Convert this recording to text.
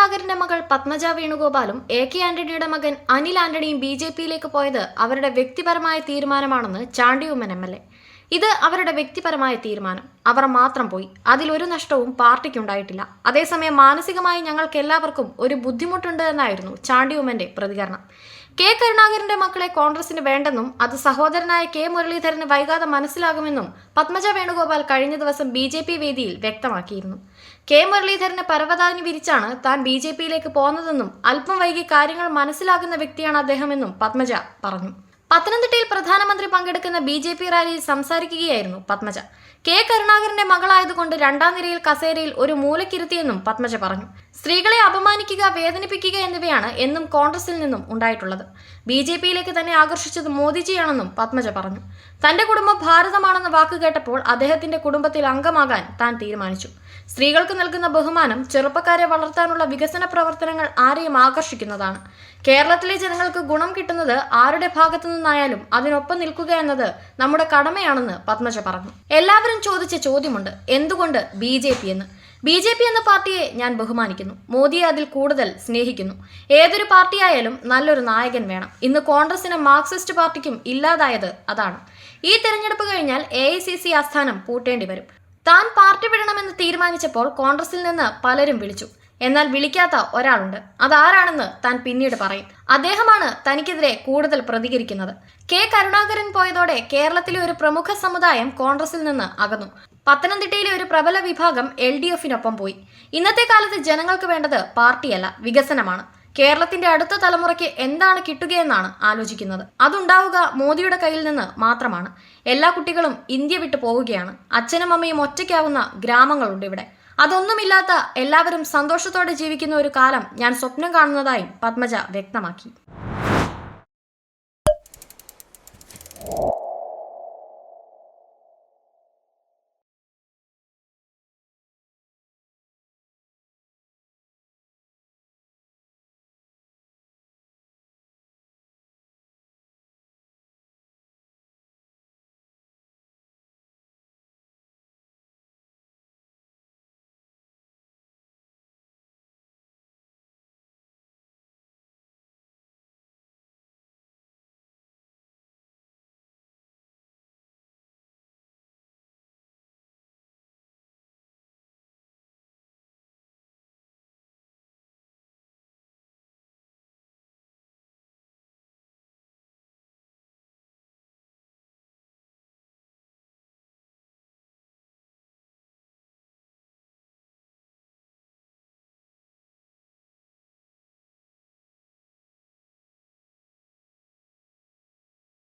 കരുണാകരന്റെ മകൾ പത്മജ വേണുഗോപാലും എ.കെ. ആന്റണിയുടെ മകൻ അനിൽ ആന്റണിയും ബി.ജെ.പിയിലേക്ക് പോയത് അവരുടെ വ്യക്തിപരമായ തീരുമാനമാണെന്ന് ചാണ്ടിയുമ്മൻ എം.എൽ.എ. ഇത് അവരുടെ വ്യക്തിപരമായ തീരുമാനം. അവർ മാത്രം പോയി. അതിലൊരു നഷ്ടവും പാർട്ടിക്കുണ്ടായിട്ടില്ല. അതേസമയം മാനസികമായി ഞങ്ങൾക്ക് എല്ലാവർക്കും ഒരു ബുദ്ധിമുട്ടുണ്ട് എന്നായിരുന്നു ചാണ്ടിയുമ്മന്റെ പ്രതികരണം. കെ കരുണാകരന്റെ മക്കളെ കോൺഗ്രസിന് വേണ്ടെന്നും അത് സഹോദരനായ കെ മുരളീധരന് വൈകാതെ മനസ്സിലാകുമെന്നും പത്മജ വേണുഗോപാൽ കഴിഞ്ഞ ദിവസം ബി.ജെ.പി. വേദിയിൽ വ്യക്തമാക്കിയിരുന്നു. കെ മുരളീധരന് പരവതാനി വിരിച്ചാണ് താൻ ബി.ജെ.പിയിലേക്ക് പോന്നതെന്നും അല്പം വൈകി കാര്യങ്ങൾ മനസ്സിലാകുന്ന വ്യക്തിയാണ് അദ്ദേഹമെന്നും പത്മജ പറഞ്ഞു. പത്തനംതിട്ടയിൽ പ്രധാനമന്ത്രി പങ്കെടുക്കുന്ന ബി.ജെ.പി. റാലിയിൽ സംസാരിക്കുകയായിരുന്നു പത്മജ. കെ കരുണാകരന്റെ മകളായതുകൊണ്ട് രണ്ടാം നിരയിൽ കസേരയിൽ ഒരു മൂലക്കിരുത്തിയെന്നും പത്മജ പറഞ്ഞു. സ്ത്രീകളെ അപമാനിക്കുക, വേദനിപ്പിക്കുക എന്നിവയാണ് എന്നും കോൺഗ്രസിൽ നിന്നും ഉണ്ടായിട്ടുള്ളത്. ബി.ജെ.പിയിലേക്ക് തന്നെ ആകർഷിച്ചത് മോദിജിയാണെന്നും പത്മജ പറഞ്ഞു. തന്റെ കുടുംബം ഭാരതമാണെന്ന വാക്ക് കേട്ടപ്പോൾ അദ്ദേഹത്തിന്റെ കുടുംബത്തിൽ അംഗമാകാൻ താൻ തീരുമാനിച്ചു. സ്ത്രീകൾക്ക് നൽകുന്ന ബഹുമാനം ചെറുപ്പക്കാരെ വളർത്താനുള്ള വികസന പ്രവർത്തനങ്ങൾ ആരെയും ആകർഷിക്കുന്നതാണ്. കേരളത്തിലെ ജനങ്ങൾക്ക് ഗുണം കിട്ടുന്നത് ആരുടെ ഭാഗത്തു നിന്നായാലും അതിനൊപ്പം നിൽക്കുക എന്നത് നമ്മുടെ കടമയാണെന്ന് പത്മജ പറഞ്ഞു. എല്ലാവരും ചോദിച്ച ചോദ്യമുണ്ട്, എന്തുകൊണ്ട് ബി.ജെ.പി. എന്ന്. ബി.ജെ.പി. എന്ന പാർട്ടിയെ ഞാൻ ബഹുമാനിക്കുന്നു. മോദിയെ അതിൽ കൂടുതൽ സ്നേഹിക്കുന്നു. ഏതൊരു പാർട്ടിയായാലും നല്ലൊരു നായകൻ വേണം. ഇന്ന് കോൺഗ്രസിനും മാർക്സിസ്റ്റ് പാർട്ടിക്കും ഇല്ലാതായത് അതാണ്. ഈ തെരഞ്ഞെടുപ്പ് കഴിഞ്ഞാൽ AICC ആസ്ഥാനം പൂട്ടേണ്ടി വരും. താൻ പാർട്ടി വിടണമെന്ന് തീരുമാനിച്ചപ്പോൾ കോൺഗ്രസിൽ നിന്ന് പലരും വിളിച്ചു. എന്നാൽ വിളിക്കാത്ത ഒരാളുണ്ട്. അതാരാണെന്ന് താൻ പിന്നീട് പറയും. അദ്ദേഹമാണ് തനിക്കെതിരെ കൂടുതൽ പ്രതികരിക്കുന്നത്. കെ കരുണാകരൻ പോയതോടെ കേരളത്തിലെ ഒരു പ്രമുഖ സമുദായം കോൺഗ്രസിൽ നിന്ന് അകന്നു. പത്തനംതിട്ടയിലെ ഒരു പ്രബല വിഭാഗം LDFനൊപ്പം പോയി. ഇന്നത്തെ കാലത്ത് ജനങ്ങൾക്ക് വേണ്ടത് പാർട്ടിയല്ല, വികസനമാണ്. കേരളത്തിന്റെ അടുത്ത തലമുറയ്ക്ക് എന്താണ് കിട്ടുകയെന്നാണ് ആലോചിക്കുന്നത്. അതുണ്ടാവുക മോദിയുടെ കയ്യിൽ നിന്ന് മാത്രമാണ്. എല്ലാ കുട്ടികളും ഇന്ത്യ വിട്ടു പോവുകയാണ്. അച്ഛനും അമ്മയും ഒറ്റയ്ക്കാവുന്ന ഗ്രാമങ്ങളുണ്ട് ഇവിടെ. അതൊന്നുമില്ലാത്ത എല്ലാവരും സന്തോഷത്തോടെ ജീവിക്കുന്ന ഒരു കാലം ഞാൻ സ്വപ്നം കാണുന്നതായും പത്മജ വ്യക്തമാക്കി.